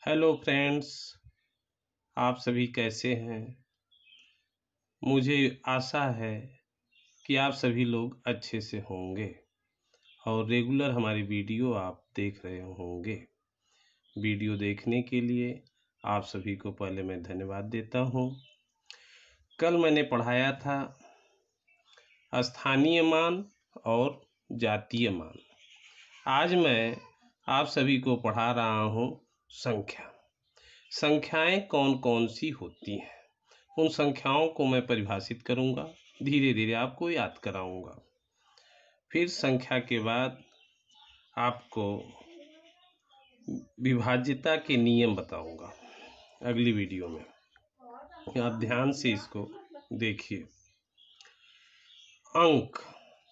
Hello friends, आप सभी कैसे हैं। मुझे आशा है कि आप सभी लोग अच्छे से होंगे और रेगुलर हमारी वीडियो आप देख रहे होंगे। वीडियो देखने के लिए आप सभी को पहले मैं धन्यवाद देता हूं। कल मैंने पढ़ाया था स्थानीय मान और जातीय मान। आज मैं आप सभी को पढ़ा रहा हूं संख्या। संख्याएं कौन कौन सी होती हैं, उन संख्याओं को मैं परिभाषित करूंगा, धीरे धीरे आपको याद कराऊंगा। फिर संख्या के बाद आपको विभाज्यता के नियम बताऊंगा अगली वीडियो में। आप ध्यान से इसको देखिए। अंक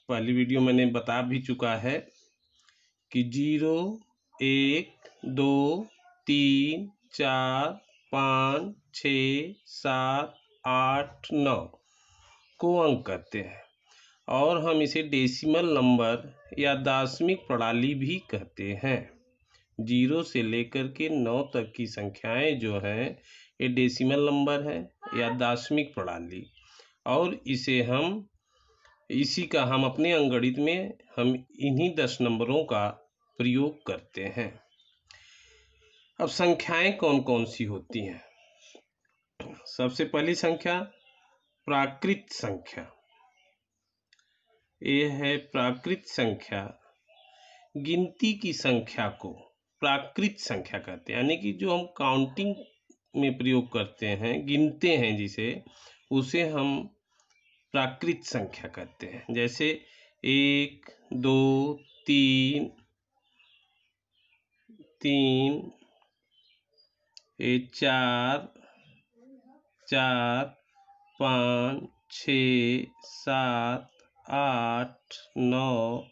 पहली वीडियो मैंने बता भी चुका है कि 0, 1, 2, 3, 4, 5, 6, 7, 8, 9 को अंक कहते हैं और हम इसे डेसिमल नंबर या दशमिक प्रणाली भी कहते हैं। 0 से लेकर के 9 तक की संख्याएं जो हैं ये डेसिमल नंबर है या दशमिक प्रणाली, और इसी का हम अपने अंकगणित में हम इन्हीं 10 नंबरों का प्रयोग करते हैं। अब संख्याएं कौन कौन सी होती हैं। सबसे पहली संख्या प्राकृत संख्या। ये है प्राकृत संख्या। गिनती की संख्या को प्राकृत संख्या कहते हैं, यानी कि जो हम काउंटिंग में प्रयोग करते हैं, गिनते हैं जिसे, उसे हम प्राकृत संख्या कहते हैं। जैसे 1, 2, 3, 4, 5, 6, 7, 8, 9,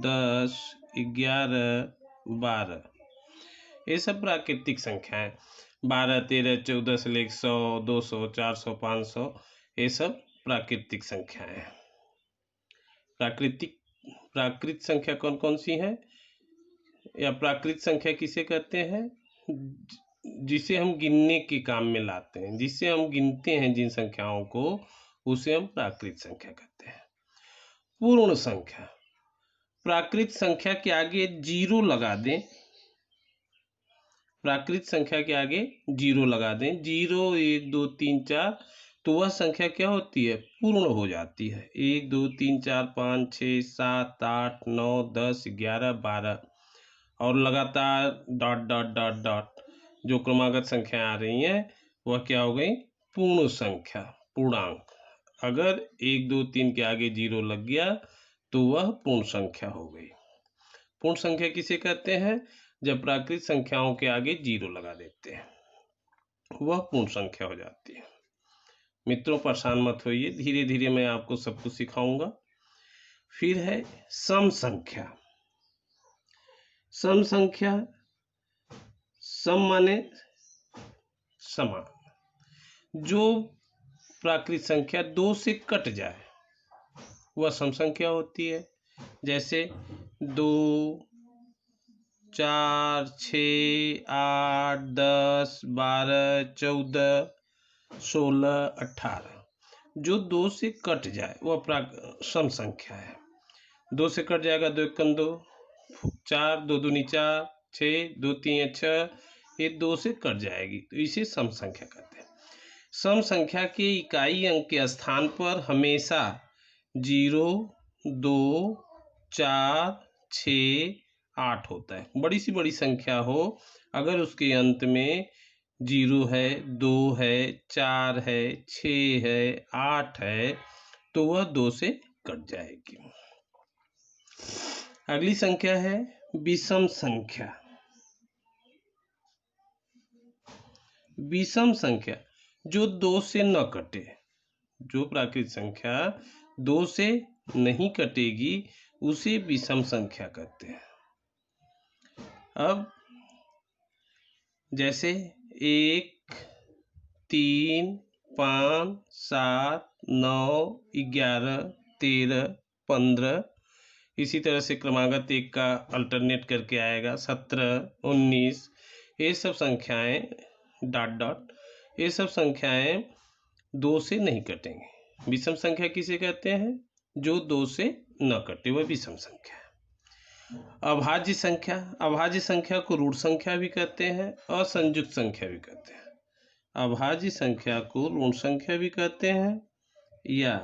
10, 11, 12, ये सब प्राकृतिक संख्याएं। 12, 13, 14 से लेकर 100, 200, 400, 500, ये सब प्राकृतिक संख्याएं हैं। प्राकृत संख्या कौन कौन सी है, या प्राकृत संख्या किसे कहते हैं, जिसे हम गिनने के काम में लाते हैं, जिससे हम गिनते हैं जिन संख्याओं को, उसे हम प्राकृत संख्या कहते हैं। पूर्ण संख्या। प्राकृत संख्या के आगे 0 लगा दें, प्राकृत संख्या के आगे 0 लगा दें, 0, 1, 2, 3, 4, तो वह संख्या क्या होती है, पूर्ण हो जाती है। 1, 2, 3, 4, 5, 6, 7, 8, 9, 10, 11, 12 और लगातार डॉट डॉट डॉट डॉट जो क्रमागत संख्याएं आ रही हैं वह क्या हो गई, पूर्ण संख्या, पूर्णांक। अगर 1, 2, 3 के आगे 0 लग गया तो वह पूर्ण संख्या हो गई। पूर्ण संख्या किसे कहते हैं, जब प्राकृत संख्याओं के आगे 0 लगा देते हैं, वह पूर्ण संख्या हो जाती है। मित्रों, परेशान मत होइए, धीरे धीरे मैं आपको सब कुछ सिखाऊंगा। फिर है सम संख्या। सम संख्या, सम माने समान, जो प्राकृत संख्या 2 से कट जाए वह सम संख्या होती है। जैसे 2, 4, 6, 8, 10, 12, 14, 16, 18, जो 2 से कट जाए वह सम संख्या है। 2 से कट जाएगा, 2 एकम 2, 4, 2 दूनी 4, 6, 2 3 6, ये 2 से कट जाएगी तो इसे सम संख्या कहते हैं। सम संख्या के इकाई अंक के स्थान पर हमेशा 0, 2, 4, 6, 8 होता है। बड़ी सी बड़ी संख्या हो, अगर उसके अंत में 0 है, 2 है, 4 है, 6 है, 8 है, तो वह 2 से कट जाएगी। अगली संख्या है विषम संख्या। विषम संख्या जो 2 से न कटे, जो प्राकृत संख्या 2 से नहीं कटेगी उसे विषम संख्या कहते हैं। अब जैसे 1, 3, 5, 7, 9, 11, 13, 15, इसी तरह से क्रमागत 1 का अल्टरनेट करके आएगा, 17, 19, ये सब संख्याएं डॉट डॉट, ये सब संख्याएं 2 से नहीं कटेंगे। विषम संख्या किसे कहते हैं? जो 2 से न कटे वह विषम संख्या है। अभाज्य संख्या, अभाज्य संख्या को ऋण संख्या भी कहते हैं, असंयुक्त संख्या भी कहते हैं। अभाज्य संख्या को ऋण संख्या भी कहते हैं या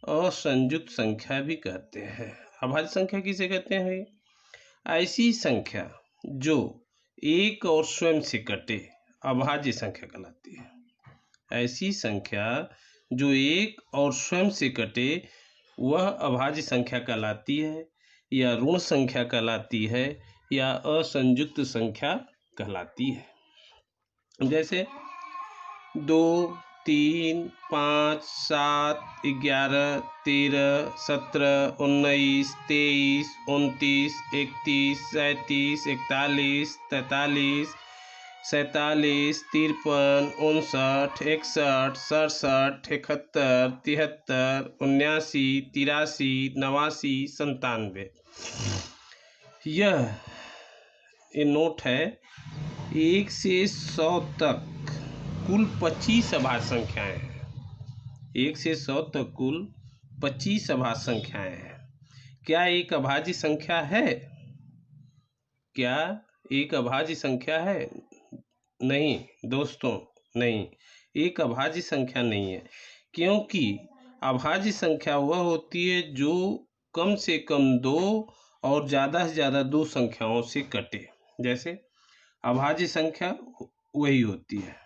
असंयुक्त संख्या भी कहते हैं। अभाज्य संख्या किसे कहते हैं? ऐसी संख्या जो एक और स्वयं से कटे अभाज्य संख्या कहलाती है। ऐसी संख्या जो एक और स्वयं से कटे वह अभाज्य संख्या कहलाती है, या ऋण संख्या कहलाती है, या असंयुक्त संख्या कहलाती है। जैसे 2, 3, 5, 7, 11, 13, 17, 19, 23, 29, 31, 37, 41, 43, 47, 53, 59, 61, 67, 71, 73, 79, 83, 89, 97। ये नोट है। 1 से 100 तक कुल 25 अभाज्य संख्याएं हैं। 1 से 100 तक कुल 25 अभाज्य संख्याएं हैं। क्या एक अभाज्य संख्या है? क्या एक अभाज्य संख्या है? नहीं दोस्तों, नहीं, एक अभाज्य संख्या नहीं है, क्योंकि अभाज्य संख्या वह होती है जो कम से कम 2 और ज़्यादा से ज़्यादा 2 संख्याओं से कटे। जैसे अभाज्य संख्या वही होती है।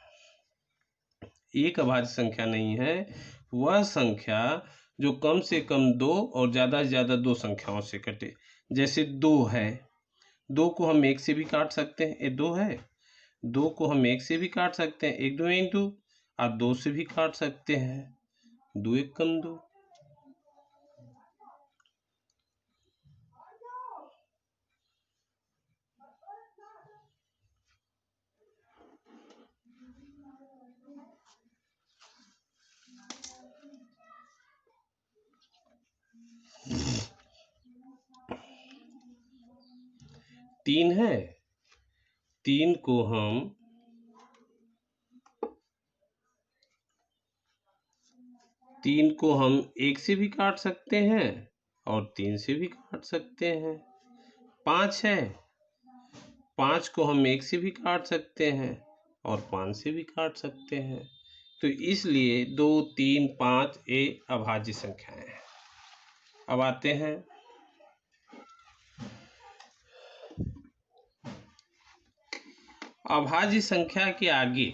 एक अभाज्य संख्या नहीं है वह संख्या जो कम से कम 2 और ज़्यादा से ज़्यादा 2 संख्याओं से कटे। जैसे 2 है, 2 को हम 1 से भी काट सकते हैं। ये 2 है, 2 को हम 1 से भी काट सकते हैं, 1 2 1 2। आप 2 से भी काट सकते हैं, 2 1 कम 2। तीन है, 3 को हम 1 से भी काट सकते हैं और 3 से भी काट सकते हैं। 5 है, 5 को हम 1 से भी काट सकते हैं और 5 से भी काट सकते हैं। तो इसलिए 2 3 5 ये अभाज्य संख्याएं हैं। अब आते हैं अभाज्य संख्या के आगे।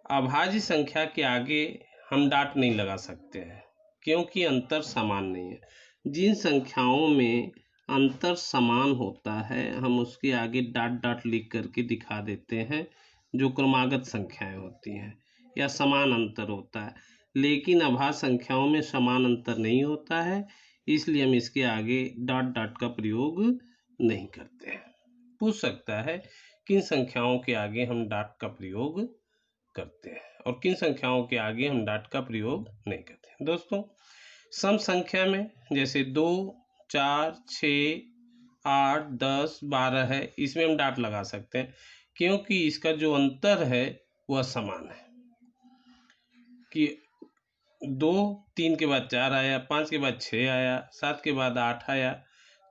अभाज्य संख्या के आगे हम डॉट नहीं लगा सकते हैं, क्योंकि अंतर समान नहीं है। जिन संख्याओं में अंतर समान होता है हम उसके आगे डॉट डॉट लिख करके दिखा देते हैं, जो क्रमागत संख्याएं होती हैं या समान अंतर होता है। लेकिन अभाज्य संख्याओं में समान अंतर नहीं होता है, इसलिए हम इसके आगे डॉट डॉट का प्रयोग नहीं करते हैं। पूछ सकता है किन संख्याओं के आगे हम डॉट का प्रयोग करते हैं और किन संख्याओं के आगे हम डॉट का प्रयोग नहीं करते हैं। दोस्तों, सम संख्या में जैसे 2 4 6 8 10 12 है, इसमें हम डॉट लगा सकते हैं, क्योंकि इसका जो अंतर है वह समान है। कि 2 3 के बाद 4 आया, 5 के बाद 6 आया, 7 के बाद 8 आया,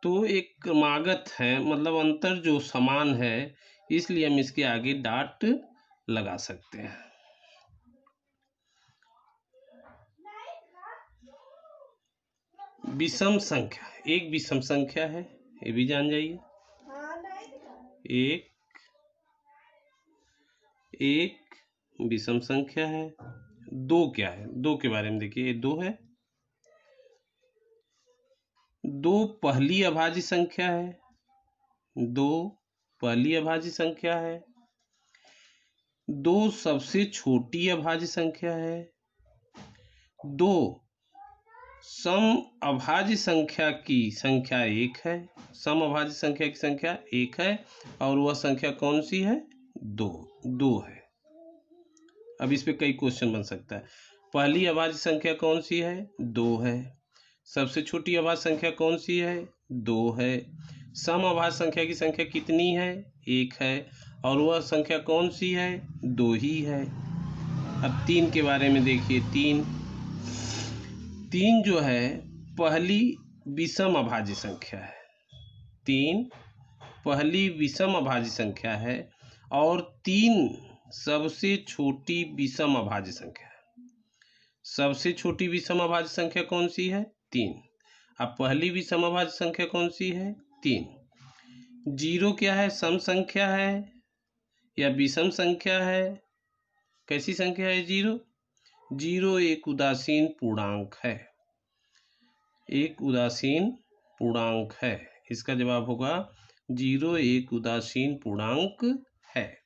तो एक क्रमागत है, मतलब अंतर जो समान है, इसलिए हम इसके आगे डॉट लगा सकते हैं। विषम संख्या, एक विषम संख्या है, ये भी जान जाइए। एक विषम संख्या है। 2 क्या है? 2 के बारे में देखिए, 2 है। 2 पहली अभाज्य संख्या है। 2 पहली अभाज्य संख्या है। 2 सबसे छोटी अभाज्य संख्या है। 2 सम अभाज्य संख्या की संख्या 1 है। सम अभाज्य संख्या की संख्या 1 है और वह संख्या कौन सी है? 2 है। अब इस पे कई क्वेश्चन बन सकता है। पहली अभाज्य संख्या कौन सी है? 2 है। सबसे छोटी अभाज्य संख्या कौन सी है? 2 है। समअभाज्य संख्या की संख्या कितनी है? 1 है। और वह संख्या कौन सी है? 2 ही है। अब 3 के बारे में देखिए। 3 जो है पहली विषम अभाज्य संख्या है। 3 पहली विषम अभाज्य संख्या है और 3 सबसे छोटी विषम अभाज्य संख्या है। सबसे छोटी विषम अभाज्य संख्या कौन सी है? 3। अब पहली विषम अभाज्य संख्या कौन सी है? 3। 0 क्या है? सम संख्या है या विषम संख्या है? कैसी संख्या है 0? 0 एक उदासीन पूर्णांक है। एक उदासीन पूर्णांक है। इसका जवाब होगा 0 एक उदासीन पूर्णांक है।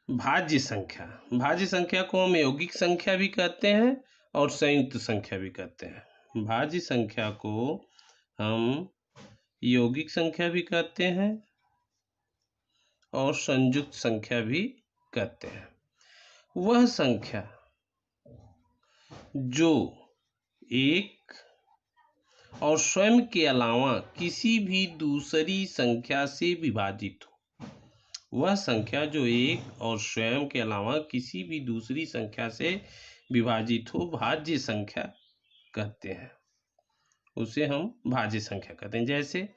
भाज्य संख्या। भाज्य संख्या को हम यौगिक संख्या भी कहते हैं और संयुक्त संख्या भी कहते हैं। भाज्य संख्या को हम यौगिक संख्या भी कहते हैं और संयुक्त संख्या भी कहते हैं। वह संख्या जो एक और स्वयं के अलावा किसी भी दूसरी संख्या से विभाजित हो। वह संख्या जो एक और स्वयं के अलावा किसी भी दूसरी संख्या से विभाजित हो, भाज्य संख्या कहते हैं। उसे हम भाज्य संख्या कहते हैं। जैसे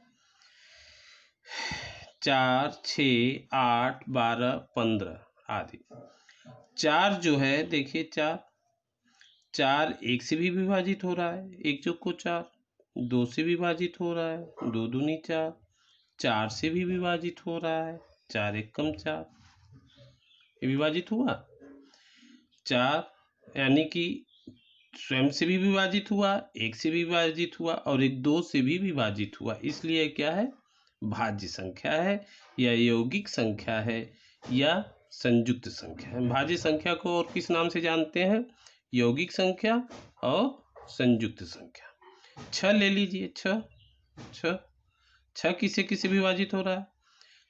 4, 6, 8, 12, 15 आदि। 4 जो है देखिए 4 1 से भी विभाजित हो रहा है, 1 चौक को 4। 2 से विभाजित हो रहा है, 2 दूनी 4। 4 से भी विभाजित हो रहा है, 4 एक कम 4। ये विभाजित हुआ। 4 यानी कि स्वयं से भी विभाजित हुआ, 1 से भी विभाजित हुआ और एक 2 से भी विभाजित हुआ। इसलिए क्या है? भाज्य संख्या है या यौगिक संख्या है या संयुक्त संख्या है। भाज्य संख्या को और किस नाम से जानते हैं? यौगिक संख्या और संयुक्त संख्या। 6 ले लीजिए। 6 किससे किससे विभाजित हो रहा है?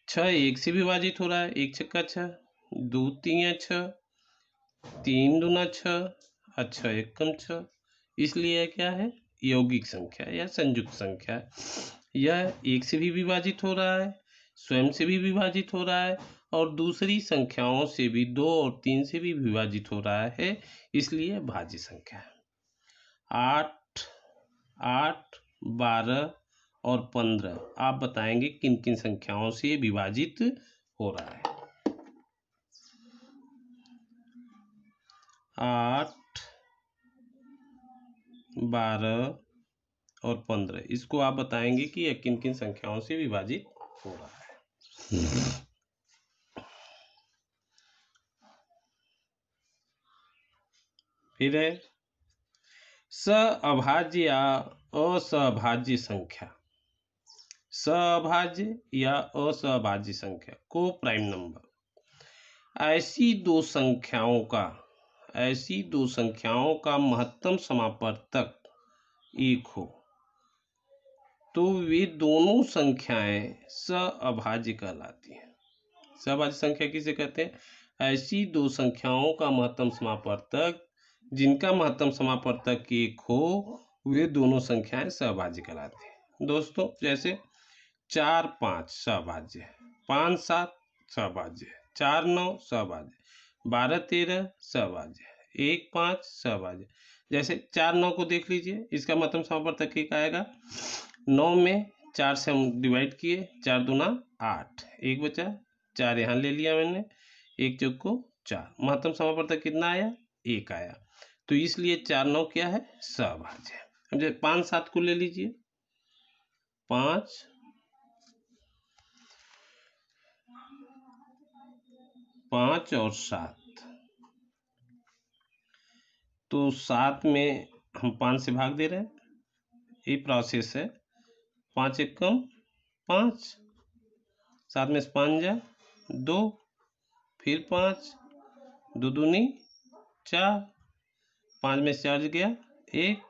6 1 से विभाजित हो रहा है, 1 छक्का 6, 2 3 6, 3 दूना 6, 6 एक कम 6। इसलिए क्या है? यौगिक संख्या या संयुक्त संख्या। यह 1 से भी विभाजित हो रहा है, स्वयं से भी विभाजित हो रहा है और दूसरी संख्याओं से भी 2 और 3 से भी विभाजित हो रहा है। इसलिए भाज्य संख्या है। 8, 12 और 15 आप बताएंगे किन किन संख्याओं से विभाजित हो रहा है। 8, 12 और 15 इसको आप बताएंगे कि यह किन किन संख्याओं से विभाजित हो रहा है। फिर है सअभाज्य या असअभाज्य संख्या। सअभाज्य या असअभाज्य संख्या को प्राइम नंबर ऐसी दो संख्याओं का महत्तम समापवर्तक 1 हो तो वे दोनों संख्याएं सअभाज्य कहलाती हैं। सअभाज्य संख्या किसे कहते हैं? ऐसी दो संख्याओं का महत्तम समापवर्तक जिनका महत्तम समापवर्तक 1 हो वे दोनों संख्याएं सअभाज्य कहलाती हैं। दोस्तों जैसे 4 5 सअभाज्य है, 5 7 सअभाज्य है, 4 9 सअभाज्य, 12 13 सअभाज्य है, 1 5 सअभाज्य। जैसे 4 9 को देख लीजिए, इसका महत्तम समापवर्तक 1 आएगा। 9 में 4 से हम डिवाइड किए, 4 दूना 8, 1 बचा, 4 यहाँ ले लिया मैंने, 1 चौक को 4। महत्तम समापवर्तक कितना आया? 1 आया। तो इसलिए 4 9 क्या है? सअभाज्य है। अब जैसे 5 7 को ले लीजिए, 5 और 7 तो 7 में हम 5 से भाग दे रहे हैं, ये प्रोसेस है। 5 एक कम 5, 7 में से 5 जा 2, फिर 5, 2 दूनी 4, 5 में से 4 गया 1,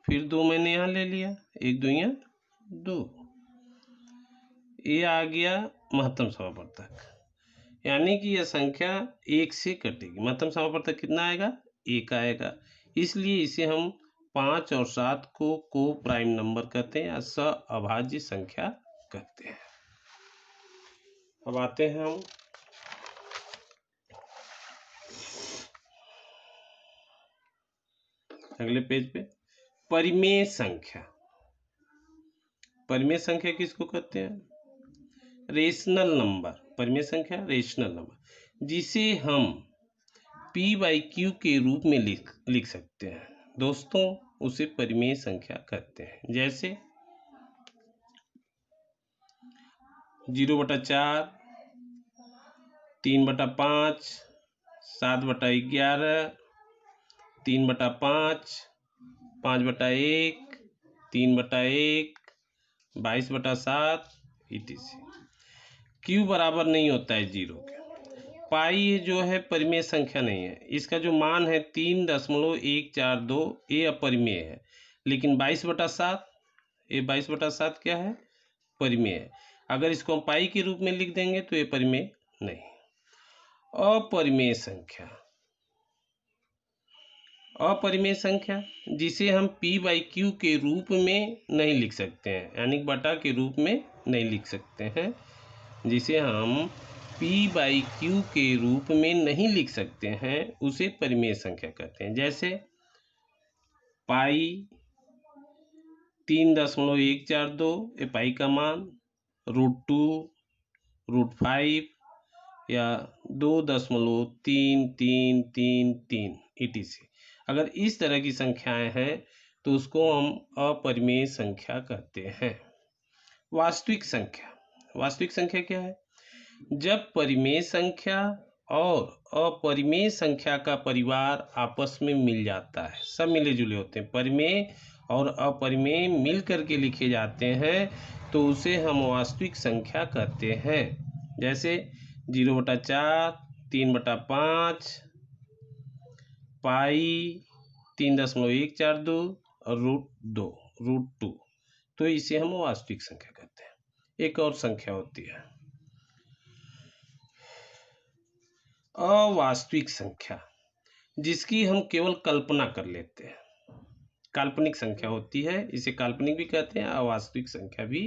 फिर 2 मैंने यहाँ ले लिया, 1 2 2। ये आ गया महत्तम समापवर्तक, यानी कि यह संख्या 1 से कटेगी। महत्तम समापवर्तक कितना आएगा? 1 आएगा। इसलिए इसे हम 5 और 7 को प्राइम नंबर कहते हैं या सअभाज्य संख्या कहते हैं। अब आते हैं हम अगले पेज पे। परिमेय संख्या। परिमेय संख्या किसको कहते हैं? Rational number. परिमेय संख्या रेशनल नंबर जिसे हम p/q के रूप में लिख सकते हैं दोस्तों, उसे परिमेय संख्या कहते हैं। जैसे 0/4, 3/5, 7/11, 3/5, 5/1, 3/1, 22/7 etc। क्यू बराबर नहीं होता है 0 के। पाई जो है परिमेय संख्या नहीं है, इसका जो मान है 3.142 ये अपरिमेय है, लेकिन 22/7 ये 22/7 क्या है? परिमेय है। अगर इसको हम पाई के रूप में लिख देंगे तो ये परिमेय नहीं। अपरिमेय संख्या। अपरिमेय संख्या जिसे हम p/q के रूप में नहीं लिख सकते हैं, यानी बटा के रूप में नहीं लिख सकते हैं, जिसे हम p/q के रूप में नहीं लिख सकते हैं, उसे परिमेय संख्या कहते हैं। जैसे पाई 3.142 ये पाई का मान, √2, √5 या 2.3333 etc। अगर इस तरह की संख्याएं हैं तो उसको हम अपरिमेय संख्या कहते हैं। वास्तविक संख्या। वास्तविक संख्या क्या है? जब परिमेय संख्या और अपरिमेय संख्या का परिवार आपस में मिल जाता है, सब मिले जुले होते हैं, परिमेय और अपरिमेय मिल करके लिखे जाते हैं, तो उसे हम वास्तविक संख्या कहते हैं। जैसे 0/4, 3/5, पाई 3.142 और √2, तो इसे हम वास्तविक संख्या कहते हैं। एक और संख्या होती है अवास्तविक संख्या, जिसकी हम केवल कल्पना कर लेते हैं। काल्पनिक संख्या होती है, इसे काल्पनिक भी कहते हैं, अवास्तविक संख्या भी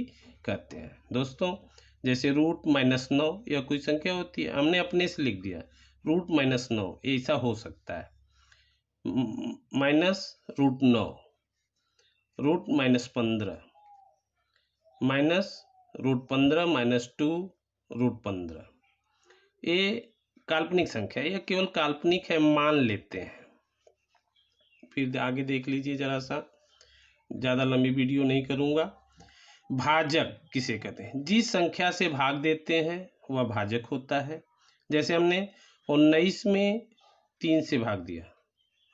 कहते हैं दोस्तों। जैसे √-9 या कोई संख्या होती है, हमने अपने से लिख दिया √-9, ऐसा हो सकता है, -√9, √-15, -√15, -2, √15, ये काल्पनिक संख्या, यह केवल काल्पनिक है, मान लेते हैं। फिर आगे देख लीजिए जरा सा, ज़्यादा लंबी वीडियो नहीं करूँगा। भाजक किसे कहते हैं? जिस संख्या से भाग देते हैं वह भाजक होता है। जैसे हमने 19 में 3 से भाग दिया,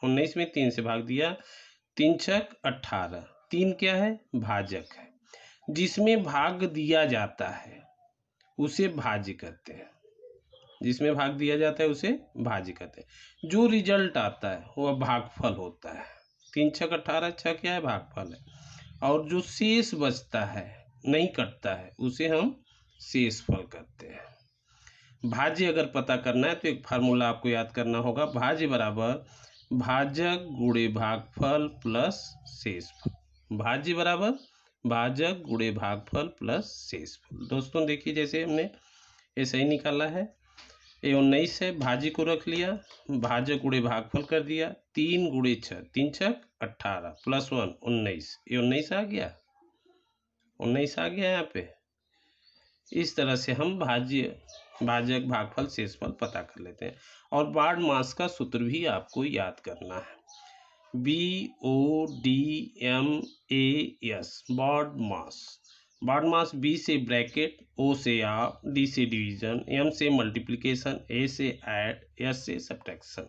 19 में 3 से भाग दिया, 3×6 18, 3 क्या है? भाजक है। जिसमें भाग दिया जाता है उसे भाज्य कहते हैं। जिसमें भाग दिया जाता है उसे भाज्य कहते हैं। जो रिजल्ट आता है वह भागफल होता है। 3×6 18, 6 क्या है? भागफल है। और जो शेष बचता है, नहीं कटता है, उसे हम शेषफल कहते हैं। भाज्य अगर पता करना है तो एक फार्मूला आपको याद करना होगा, भाज्य बराबर भाजक गुणे भागफल प्लस शेषफल। भाज्य बराबर भाजक गुणे भागफल प्लस शेषफल। दोस्तों देखिए, जैसे हमने ऐसे ही निकाला है, ये 19 है, भाज्य को रख लिया, भाजक गुणे भागफल कर दिया, 3×6, 3×6 18 +1 19, ये 19 आ गया, 19 आ गया यहाँ पे। इस तरह से हम भाजक भागफल शेषफल पता कर लेते हैं। और बाड मास का सूत्र भी आपको याद करना है, BODMAS, बाड मास। बाड मास B से ब्रैकेट, O से आप, D से डिवीजन, M से मल्टीप्लिकेशन, A से ऐड, S से सब्ट्रैक्शन।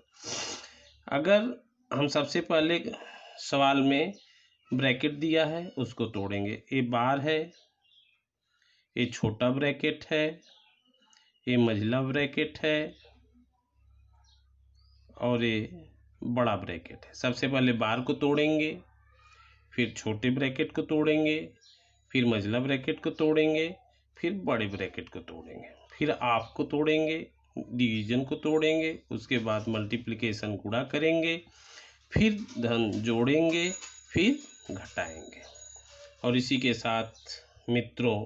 अगर हम सबसे पहले सवाल में ब्रैकेट दिया है उसको तोड़ेंगे, ये बार है, ये छोटा ब्रैकेट है, ये मझला ब्रैकेट है और ये बड़ा ब्रैकेट है। सबसे पहले बार को तोड़ेंगे, फिर छोटे ब्रैकेट को तोड़ेंगे, फिर मझला ब्रैकेट को तोड़ेंगे, फिर बड़े ब्रैकेट को तोड़ेंगे, फिर आप को तोड़ेंगे, डिवीजन को तोड़ेंगे, उसके बाद मल्टीप्लिकेशन गुणा करेंगे, फिर धन जोड़ेंगे, फिर घटाएंगे। और इसी के साथ मित्रों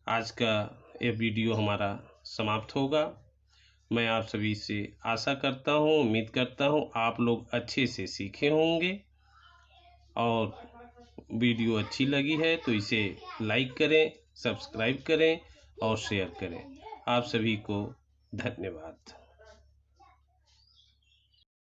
आज का ये वीडियो हमारा समाप्त होगा। मैं आप सभी से आशा करता हूँ, उम्मीद करता हूँ आप लोग अच्छे से सीखे होंगे। और वीडियो अच्छी लगी है तो इसे लाइक करें, सब्सक्राइब करें और शेयर करें। आप सभी को धन्यवाद।